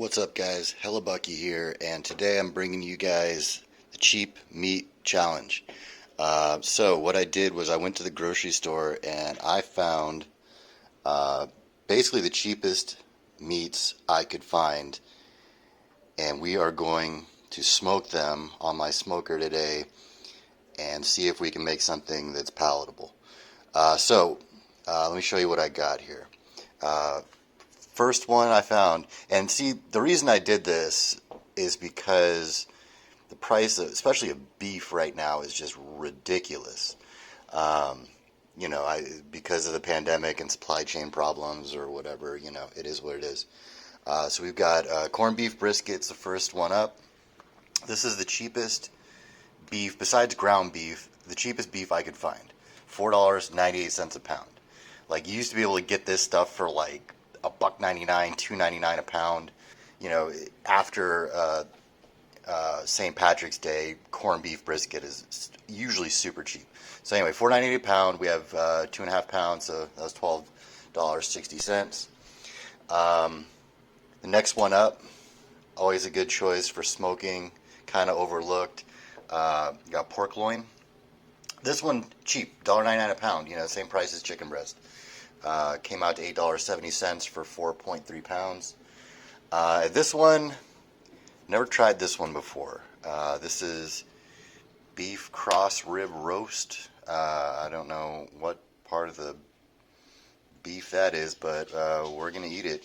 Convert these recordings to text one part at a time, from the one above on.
What's up, guys? Hellebucky here, and today I'm bringing you guys the cheap meat challenge. So what I did was I went to the grocery store and I found basically the cheapest meats I could find, and we are going to smoke them on my smoker today and see if we can make something that's palatable. Let me show you what I got here. First one I found, and see, the reason I did this is because the price, especially of beef right now, is just ridiculous. Because of the pandemic and supply chain problems or whatever, it is what it is. So we've got corned beef brisket's the first one up. This is the cheapest beef, besides ground beef, the cheapest beef I could find. $4.98 a pound. Like, you used to be able to get this stuff for like $1.99, $2.99 a pound. After St. Patrick's Day, corned beef brisket is usually super cheap. So anyway, $4.98 a pound. We have 2.5 pounds, so that was $12.60. The next one up, always a good choice for smoking, kind of overlooked. You got pork loin. This one cheap, $1.99 a pound. Same price as chicken breast. Came out to $8.70 for 4.3 pounds. This one, never tried this one before. This is beef cross rib roast. I don't know what part of the beef that is, but we're gonna eat it.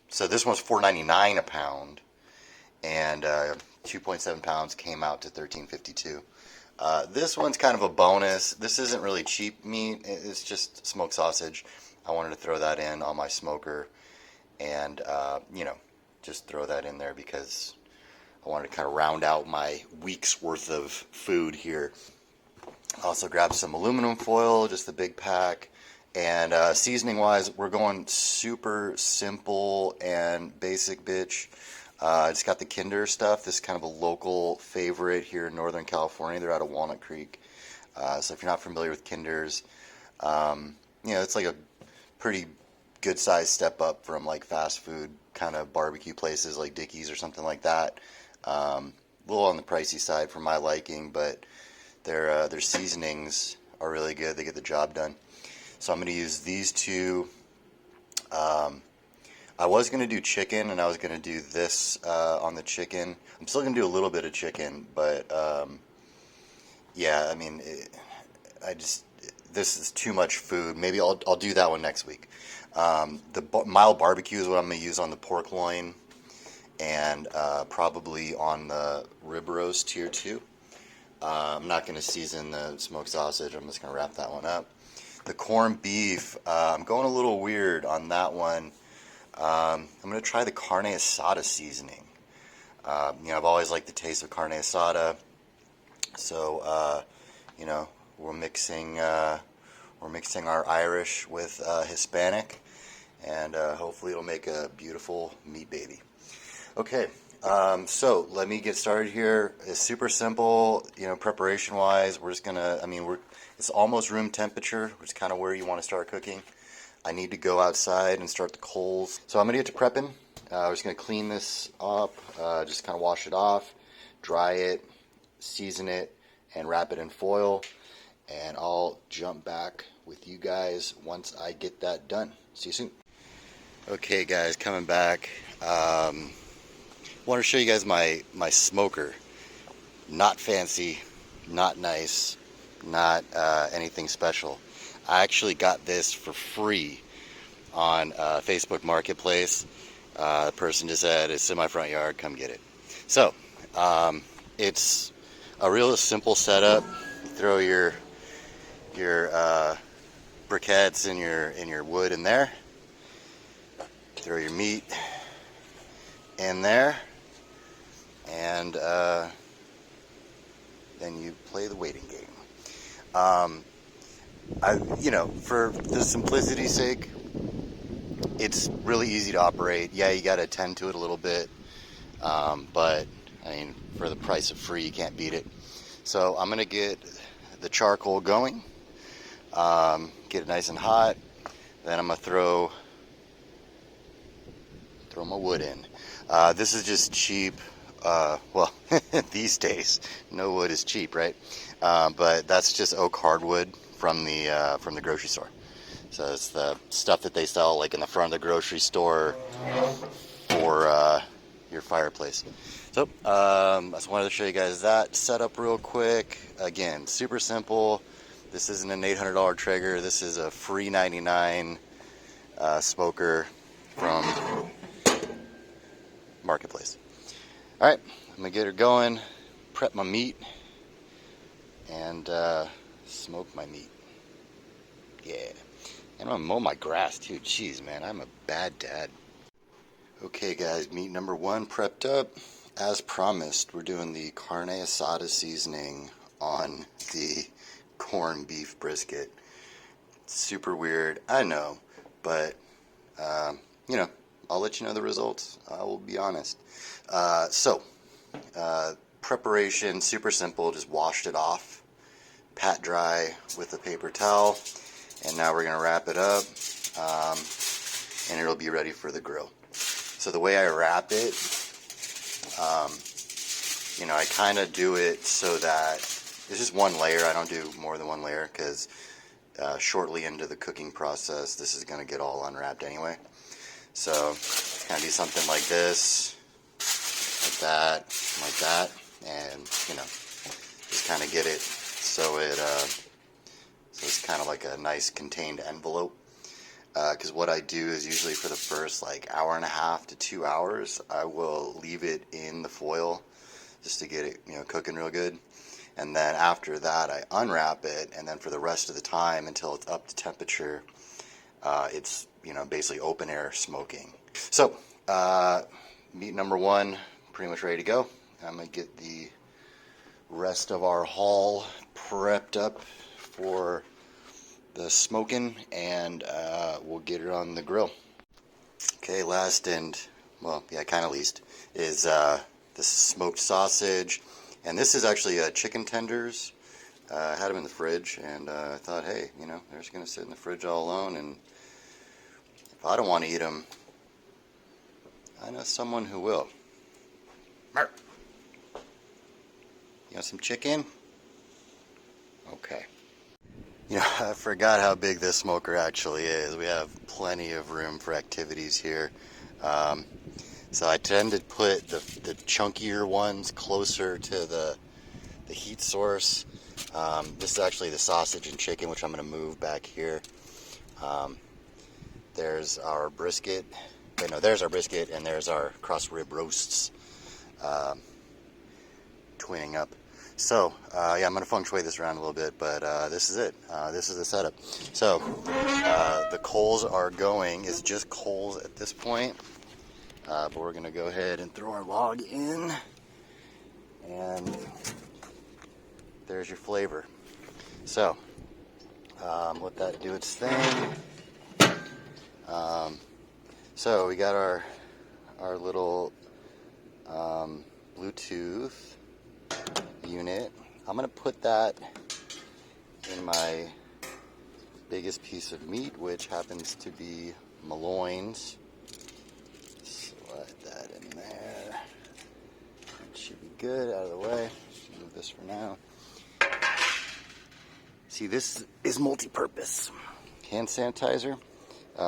So this one's $4.99 a pound, and 2.7 pounds came out to $13.52. This one's kind of a bonus. This isn't really cheap meat. It's just smoked sausage. I wanted to throw that in on my smoker and, just throw that in there because I wanted to kind of round out my week's worth of food here. Also grabbed some aluminum foil, just the big pack. And seasoning wise, we're going super simple and basic, bitch. I just got the Kinder stuff. This is kind of a local favorite here in Northern California. They're out of Walnut Creek. So if you're not familiar with Kinders, it's like a pretty good sized step up from like fast food kind of barbecue places like Dickey's or something like that. A little on the pricey side for my liking, but their seasonings are really good. They get the job done. So I'm going to use these two. I was going to do chicken, and I was going to do this on the chicken. I'm still going to do a little bit of chicken, but this is too much food. Maybe I'll do that one next week. The mild barbecue is what I'm going to use on the pork loin, and probably on the rib roast here too. I'm not going to season the smoked sausage. I'm just going to wrap that one up. The corned beef, I'm going a little weird on that one. I'm going to try the carne asada seasoning. I've always liked the taste of carne asada. So, we're mixing our Irish with Hispanic, and hopefully it'll make a beautiful meat baby. Okay, so let me get started here. It's super simple, preparation-wise. We're just gonna, it's almost room temperature, which is kind of where you want to start cooking. I need to go outside and start the coals. So I'm going to get to prepping. I'm just going to clean this up, just kind of wash it off, dry it, season it, and wrap it in foil. And I'll jump back with you guys once I get that done. See you soon. Okay, guys, coming back. Want to show you guys my smoker. Not fancy, not nice, not anything special. I actually got this for free on Facebook Marketplace. The person just said, it's in my front yard, come get it. So, it's a real simple setup. You throw your briquettes and your wood in there. Throw your meat in there. And then you play the waiting game. For the simplicity's sake, it's really easy to operate. Yeah, you got to attend to it a little bit, but for the price of free, you can't beat it. So I'm going to get the charcoal going, get it nice and hot. Then I'm going to throw throw my wood in. This is just cheap. Well, these days, no wood is cheap, right? But that's just oak hardwood from the grocery store. So it's the stuff that they sell like in the front of the grocery store for your fireplace. So I just wanted to show you guys that setup real quick. Again, super simple. This isn't an $800 Traeger. This is a free 99 smoker from Marketplace. All right, I'm gonna get her going, prep my meat, and smoke my meat. Yeah, and I'm gonna mow my grass too. Jeez, man, I'm a bad dad. Okay, guys, meat number one prepped up. As promised, we're doing the carne asada seasoning on the corned beef brisket. Super weird, I know, but you know, I'll let you know the results. I will be honest. Preparation, super simple. Just washed it off, pat dry with a paper towel, and now we're gonna wrap it up, and it'll be ready for the grill. So the way I wrap it, you know, I kind of do it so that it's just one layer. I don't do more than one layer because shortly into the cooking process, this is going to get all unwrapped anyway. So kind of do something like this, like that, and you know, just kind of get it so it's kind of like a nice contained envelope. Because what I do is usually for the first like hour and a half to 2 hours, I will leave it in the foil just to get it, you know, cooking real good. And then after that, I unwrap it, and then for the rest of the time until it's up to temperature, it's, you know, basically open air smoking. So meat number one, pretty much ready to go. I'm gonna get the rest of our haul prepped up for the smoking, and we'll get it on the grill. Okay, last and, well, yeah, kind of least, is this smoked sausage. And this is actually chicken tenders. I had them in the fridge, and I thought, hey, you know, they're just going to sit in the fridge all alone, and if I don't want to eat them, I know someone who will. Mark, you want some chicken? Okay. You know, I forgot how big this smoker actually is. We have plenty of room for activities here. So I tend to put the chunkier ones closer to the heat source. This is actually the sausage and chicken, which I'm going to move back here. There's our brisket. Wait, no, there's our brisket, and there's our cross rib roasts twinning up. So, yeah, I'm going to feng shui this around a little bit, but this is it. This is the setup. So, the coals are going. It's just coals at this point, but we're going to go ahead and throw our log in, and there's your flavor. So, let that do its thing. So, we got our little Bluetooth unit. I'm going to put that in my biggest piece of meat, which happens to be loins. Slide that in there. That should be good. Out of the way. Just move this for now. See, this is multi-purpose. Hand sanitizer,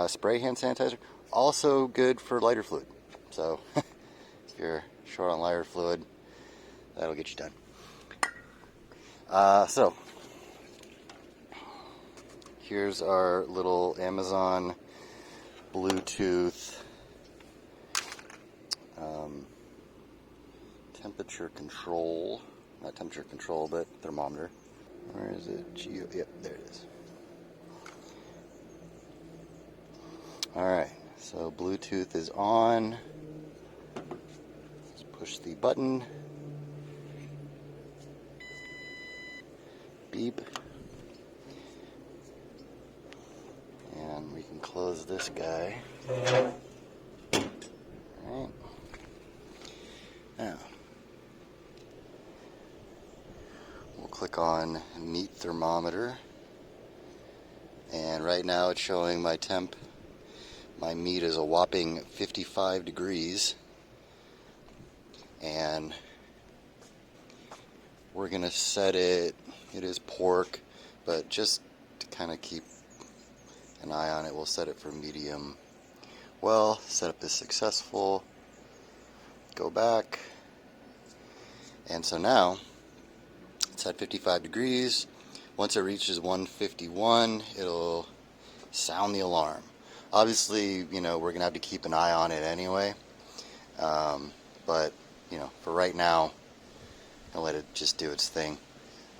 spray hand sanitizer. Also good for lighter fluid. So if you're short on lighter fluid, that'll get you done. So here's our little Amazon Bluetooth temperature control, not temperature control, but thermometer. Where is it? Yep, there it is. Alright, so Bluetooth is on. Let's push the button. Beep. And we can close this guy. Alright. Now, we'll click on meat thermometer. And right now it's showing my temp My meat is a whopping 55 degrees, and we're gonna set it, it is pork, but just to kind of keep an eye on it, we'll set it for medium. Well, setup is successful. Go back. And so now it's at 55 degrees. Once it reaches 151, it'll sound the alarm. Obviously, you know, we're gonna have to keep an eye on it anyway. But, you know, for right now, I'll let it just do its thing.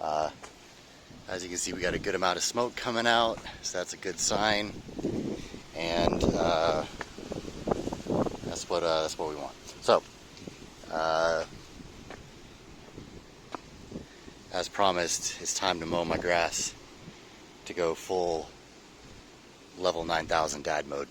As you can see, we got a good amount of smoke coming out, so that's a good sign. And that's what we want. So, as promised, it's time to mow my grass to go full level 9000 dad mode.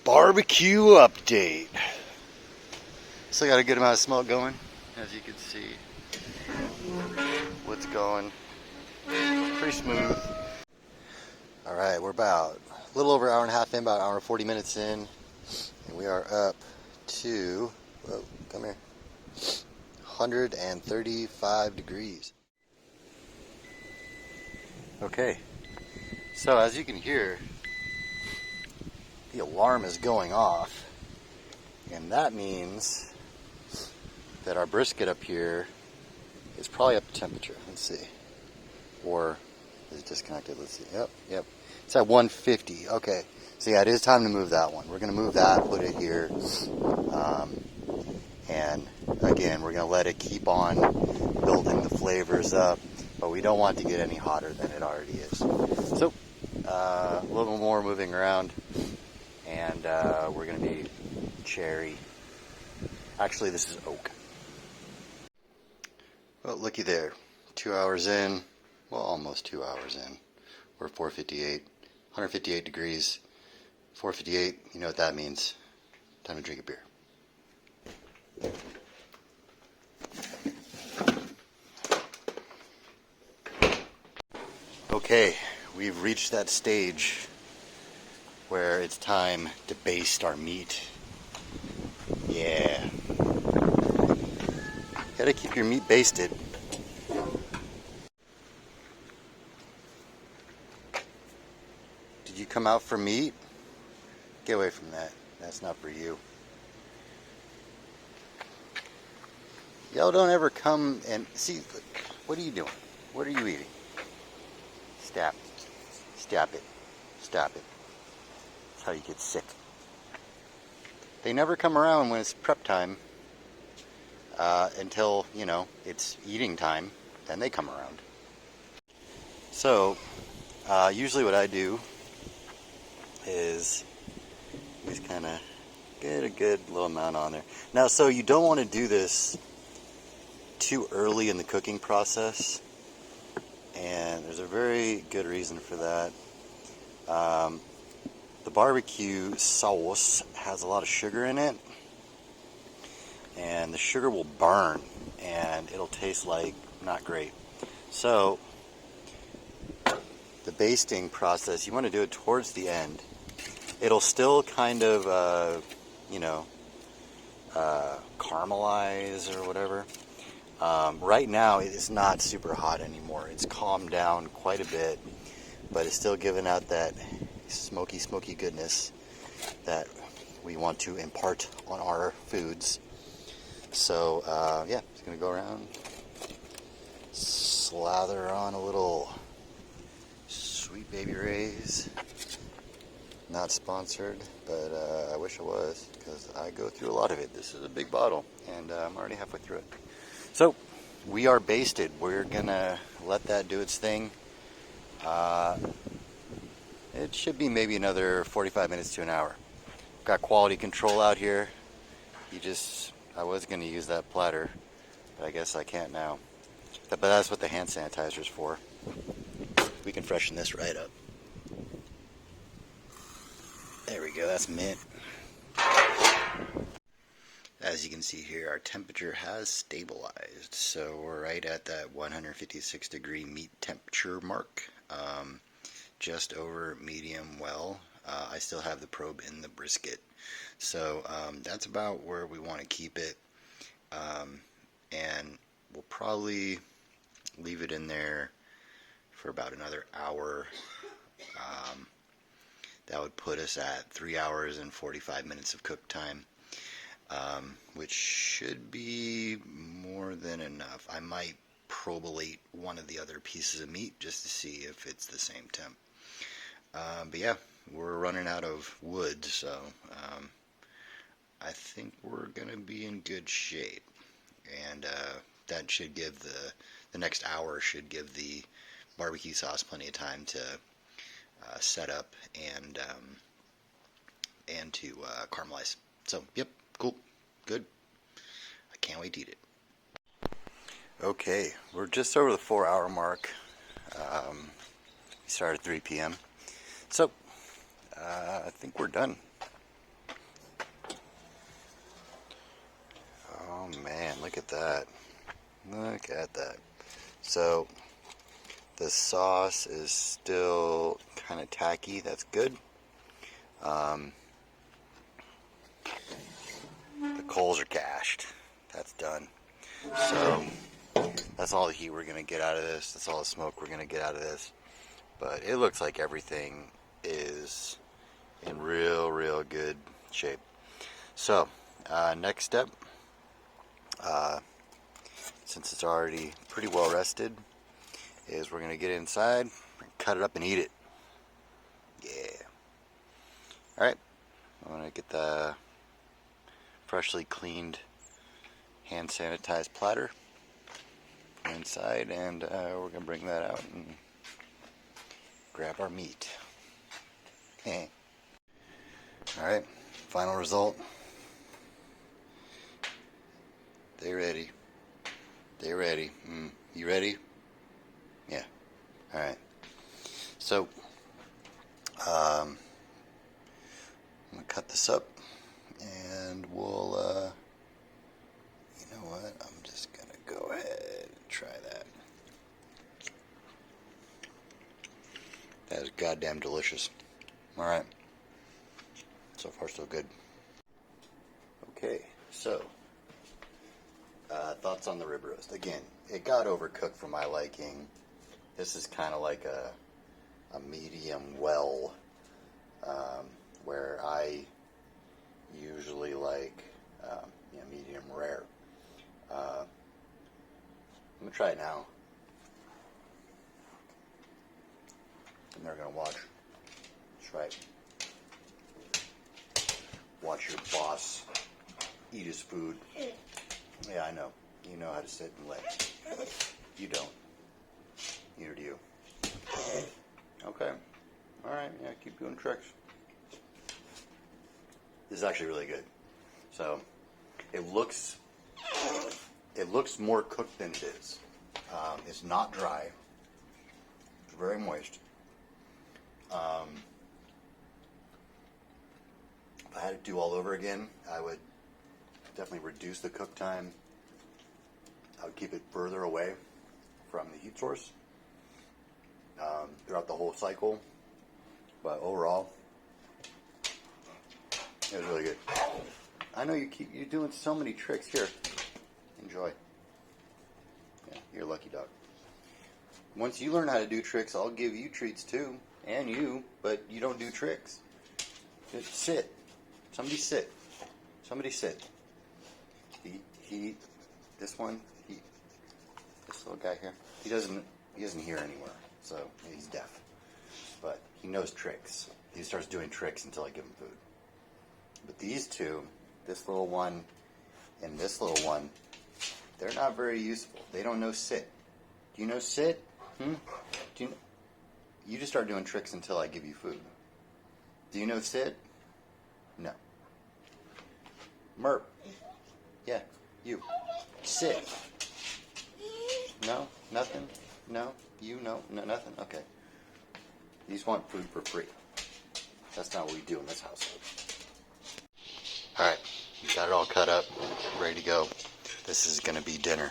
Barbecue update. Still got a good amount of smoke going, as you can see. Wood's going pretty smooth. All right, we're about a little over an hour and a half in, about an hour and 40 minutes in, and we are up to, whoa, come here, 135 degrees. Okay, so as you can hear, the alarm is going off, and that means that our brisket up here is probably up to temperature. Let's see. Or is it disconnected? Let's see. Yep. It's at 150. Okay. So yeah, it is time to move that one. We're going to move that, put it here. And again, we're going to let it keep on building the flavors up, but we don't want it to get any hotter than it already is. So, a little more moving around. And we're going to be cherry. Actually, this is oak. Well, looky there. 2 hours in. Well, almost 2 hours in. We're 458. 158 degrees. 458. You know what that means. Time to drink a beer. Okay, we've reached that stage where it's time to baste our meat. Yeah. Gotta keep your meat basted. Did you come out for meat? Get away from that. That's not for you. Y'all don't ever come and see. What are you doing? What are you eating? Stop it. Stop it. Stop it. That's how you get sick. They never come around when it's prep time until, you know, it's eating time. Then they come around. So, usually what I do is just kind of get a good little amount on there. Now, so you don't want to do this too early in the cooking process, and there's a very good reason for that. The barbecue sauce has a lot of sugar in it, and the sugar will burn and it'll taste like not great. So the basting process, you want to do it towards the end. It'll still kind of caramelize or whatever. Right now it is not super hot anymore. It's calmed down quite a bit, but it's still giving out that smoky goodness that we want to impart on our foods. So yeah, just gonna go around, slather on a little Sweet Baby Ray's. Not sponsored, but I wish it was, because I go through a lot of it. This is a big bottle, and I'm already halfway through it. So we are basted. We're gonna let that do its thing. It should be maybe another 45 minutes to an hour. Got quality control out here. I was going to use that platter, but I guess I can't now. But that's what the hand sanitizer is for. We can freshen this right up. There we go, that's mint. As you can see here, our temperature has stabilized. So we're right at that 156 degree meat temperature mark. Just over medium well. I still have the probe in the brisket. So that's about where we want to keep it. And we'll probably leave it in there for about another hour. That would put us at 3 hours and 45 minutes of cook time, which should be more than enough. I might probate one of the other pieces of meat just to see if it's the same temp. But yeah, we're running out of wood, so I think we're going to be in good shape. And that should give the next hour should give the barbecue sauce plenty of time to set up and to caramelize. So, yep, cool, good. I can't wait to eat it. Okay, we're just over the 4 hour mark. We started at 3 p.m. So, I think we're done. Oh man, look at that. Look at that. So, the sauce is still kind of tacky. That's good. The coals are gashed. That's done. So, that's all the heat we're going to get out of this. That's all the smoke we're going to get out of this. But it looks like everything is in real good shape. So, next step, since it's already pretty well rested, is we're going to get inside, cut it up and eat it. Yeah. Alright, I'm going to get the freshly cleaned hand sanitized platter inside, and we're going to bring that out and grab our meat. Alright, final result. They ready. They ready. You ready? Yeah. Alright. So, I'm going to cut this up, and we'll, you know what, I'm just going to go ahead and try that. That is goddamn delicious. Alright. So far, so good. Okay, so, thoughts on the rib roast. Again, it got overcooked for my liking. This is kind of like a medium well, where I usually like medium rare. I'm going to try it now. I'm never going to watch. Try it. Watch your boss eat his food. Yeah, I know. You know how to sit and let. You don't. Neither do you. Okay. Alright, yeah, keep doing tricks. This is actually really good. So, it looks more cooked than it is. It's not dry. It's very moist. If I had to do all over again, I would definitely reduce the cook time. I would keep it further away from the heat source throughout the whole cycle. But overall, it was really good. I know you're doing so many tricks here. Enjoy. Yeah, you're a lucky dog. Once you learn how to do tricks, I'll give you treats too, and you. But you don't do tricks. Just sit. Somebody sit. Somebody sit. This little guy here, he doesn't hear anywhere, so he's deaf. But he knows tricks. He starts doing tricks until I give him food. But these two, this little one and this little one, they're not very useful. They don't know sit. Do you know sit? Do you know? You just start doing tricks until I give you food. Do you know sit? No. Merp. Yeah, you. Sit. No? Nothing? No? You? No? No, nothing? Okay. You just want food for free. That's not what we do in this household. Alright, got it all cut up, ready to go. This is going to be dinner.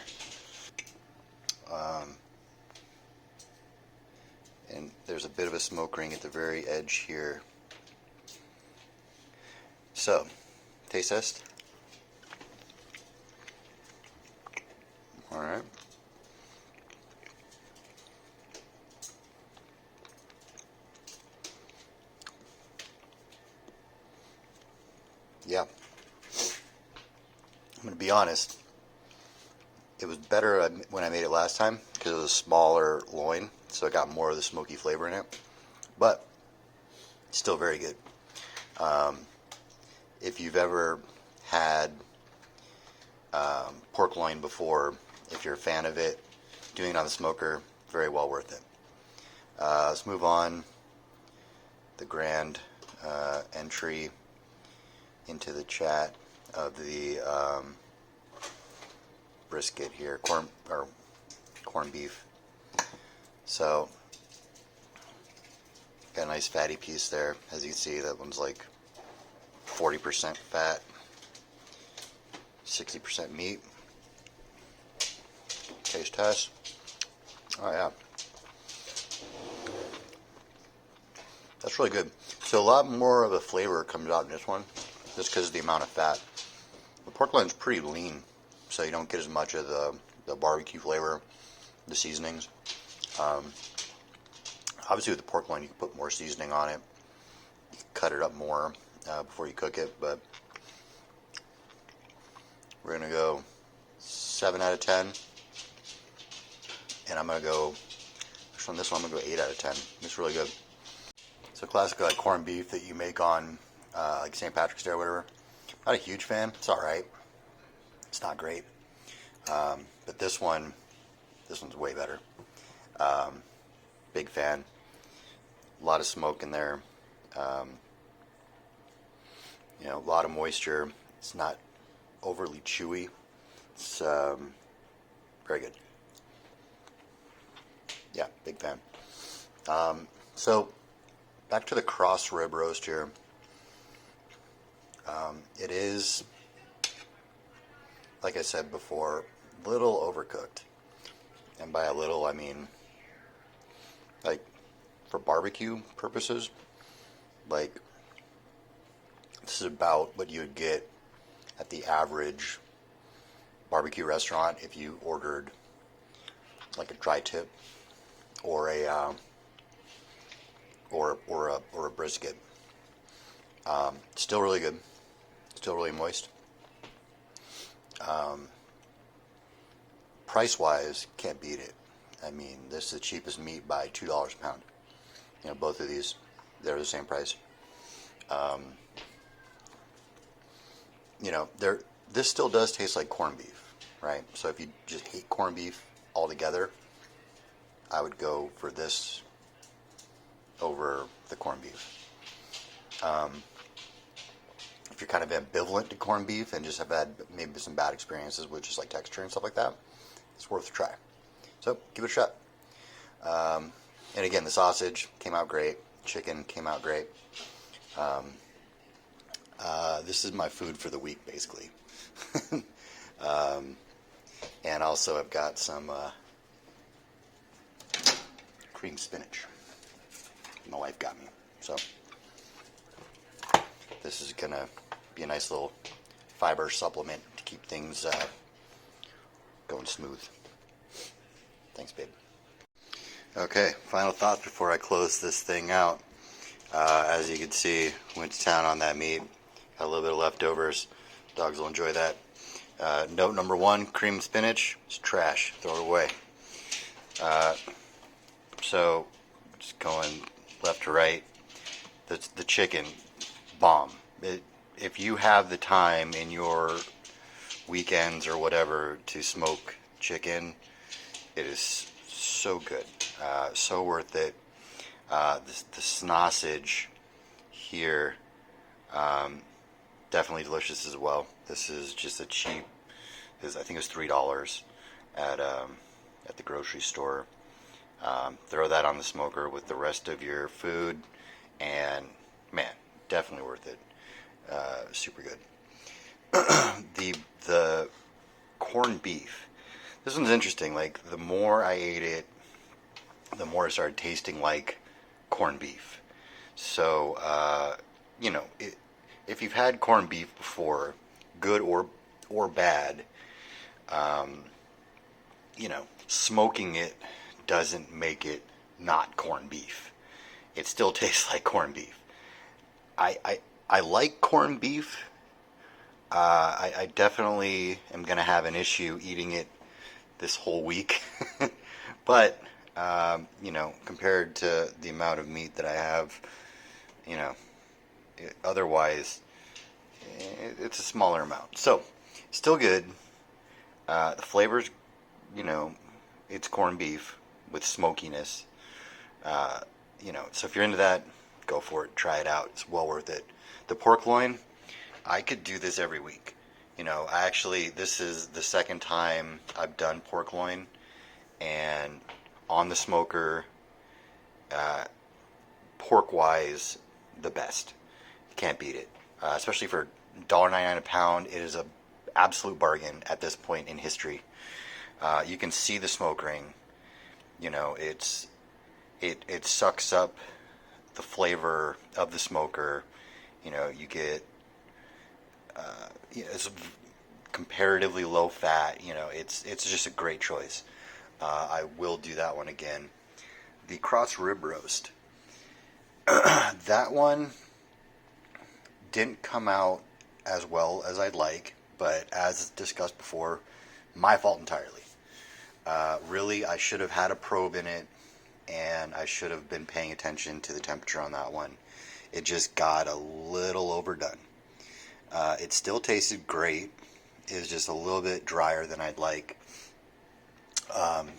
And there's a bit of a smoke ring at the very edge here. So, taste test. Alright. Yeah. I'm going to be honest. It was better when I made it last time because it was a smaller loin, so it got more of the smoky flavor in it. But still very good. If you've ever had pork loin before, if you're a fan of it, doing it on the smoker, very well worth it. Let's move on. The grand entry into the chat of the brisket here, corned beef. So got a nice fatty piece there. As you can see, that one's like 40% fat, 60% meat. Taste test. Oh yeah, that's really good. So a lot more of the flavor comes out in this one, just because of the amount of fat. The pork loin's pretty lean, so you don't get as much of the barbecue flavor, the seasonings. Obviously with the pork loin you can put more seasoning on it, you can cut it up more before you cook it, but we're going to go 7 out of 10, and I'm going to go, actually on this one I'm going to go 8 out of 10. It's really good. So classic like corned beef that you make on like St. Patrick's Day or whatever. Not a huge fan. It's alright. It's not great. But this one's way better. Big fan. A lot of smoke in there. You know, a lot of moisture. It's not overly chewy. It's very good. Yeah, big fan. So back to the cross rib roast here. It is, like I said before, a little overcooked. And by a little, I mean, like, for barbecue purposes, like, this is about what you would get at the average barbecue restaurant if you ordered, like, a dry tip or a brisket. Still really good. Still really moist. Price-wise, can't beat it. I mean, this is the cheapest meat by $2 a pound. You know, both of these, they're the same price. You know, this still does taste like corned beef, right? So if you just hate corned beef altogether, I would go for this over the corned beef. If you're kind of ambivalent to corned beef and just have had maybe some bad experiences with just like texture and stuff like that, it's worth a try. So give it a shot. And again, the sausage came out great. Chicken came out great. This is my food for the week, basically. And also I've got some cream spinach. My wife got me. So this is going to be a nice little fiber supplement to keep things going smooth. Thanks, babe. Okay, final thoughts before I close this thing out. As you can see, went to town on that meat. Got a little bit of leftovers. Dogs will enjoy that. Note number 1, cream spinach is trash. Throw it away. So, just going left to right. The chicken, bomb. If you have the time in your weekends or whatever to smoke chicken, it is so good. So worth it. The sausage here, definitely delicious as well. This is just a cheap. I think it was $3 at the grocery store. Throw that on the smoker with the rest of your food, and man, definitely worth it. Super good. The corned beef. This one's interesting. Like, the more I ate it, the more it started tasting like corned beef. So, if you've had corned beef before, good or bad, smoking it doesn't make it not corned beef. It still tastes like corned beef. I like corned beef. I definitely am going to have an issue eating it this whole week. But, compared to the amount of meat that I have, otherwise, it's a smaller amount. So, still good. The flavors, it's corned beef with smokiness. So if you're into that, go for it. Try it out. It's well worth it. The pork loin, I could do this every week. This is the second time I've done pork loin, and on the smoker, pork-wise, the best. You can't beat it. Especially for $1.99 a pound, it is an absolute bargain at this point in history. You can see the smoke ring. It sucks up the flavor of the smoker. You get it's comparatively low fat. It's just a great choice. I will do that one again. The cross rib roast. That one didn't come out as well as I'd like, but as discussed before, my fault entirely. Really, I should have had a probe in it, and I should have been paying attention to the temperature on that one. It just got a little overdone. It still tasted great. It was just a little bit drier than I'd like.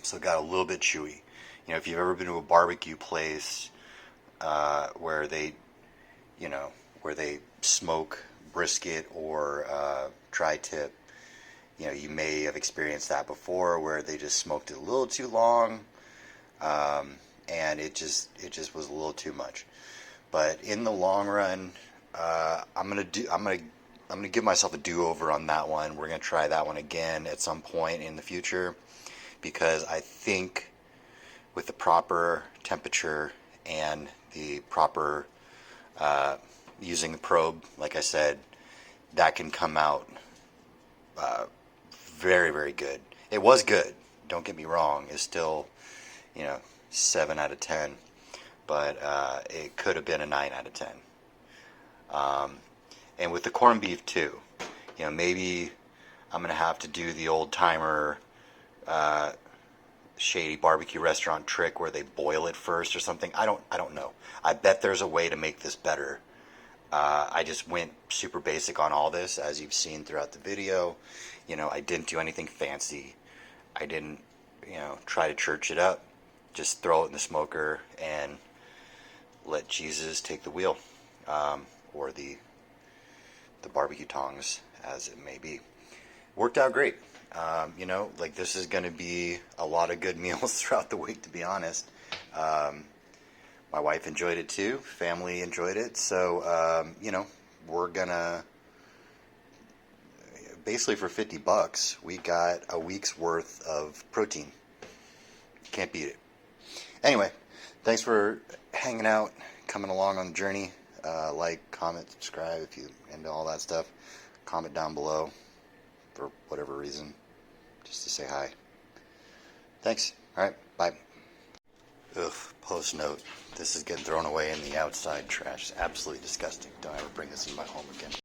So it got a little bit chewy. If you've ever been to a barbecue place where they smoke brisket or tri-tip, you may have experienced that before, where they just smoked it a little too long, and it just was a little too much. But in the long run, I'm gonna give myself a do-over on that one. We're gonna try that one again at some point in the future, because I think with the proper temperature and the proper using the probe, like I said, that can come out very, very good. It was good. Don't get me wrong. It's still, 7 out of 10, but it could have been a 9 out of 10. And with the corned beef too, maybe I'm gonna have to do the old timer shady barbecue restaurant trick where they boil it first or something. I don't know. I bet there's a way to make this better. I just went super basic on all this, as you've seen throughout the video. I didn't do anything fancy. I didn't, try to church it up. Just throw it in the smoker and let Jesus take the wheel, or the barbecue tongs, as it may be. Worked out great. This is going to be a lot of good meals throughout the week, to be honest. My wife enjoyed it too. Family enjoyed it. So, we're going to, basically for $50, we got a week's worth of protein. Can't beat it. Anyway, thanks for hanging out, coming along on the journey. Like, comment, subscribe if you're into all that stuff. Comment down below for whatever reason, just to say hi. Thanks. All right, bye. Ugh, post note. This is getting thrown away in the outside trash. It's absolutely disgusting. Don't ever bring this in my home again.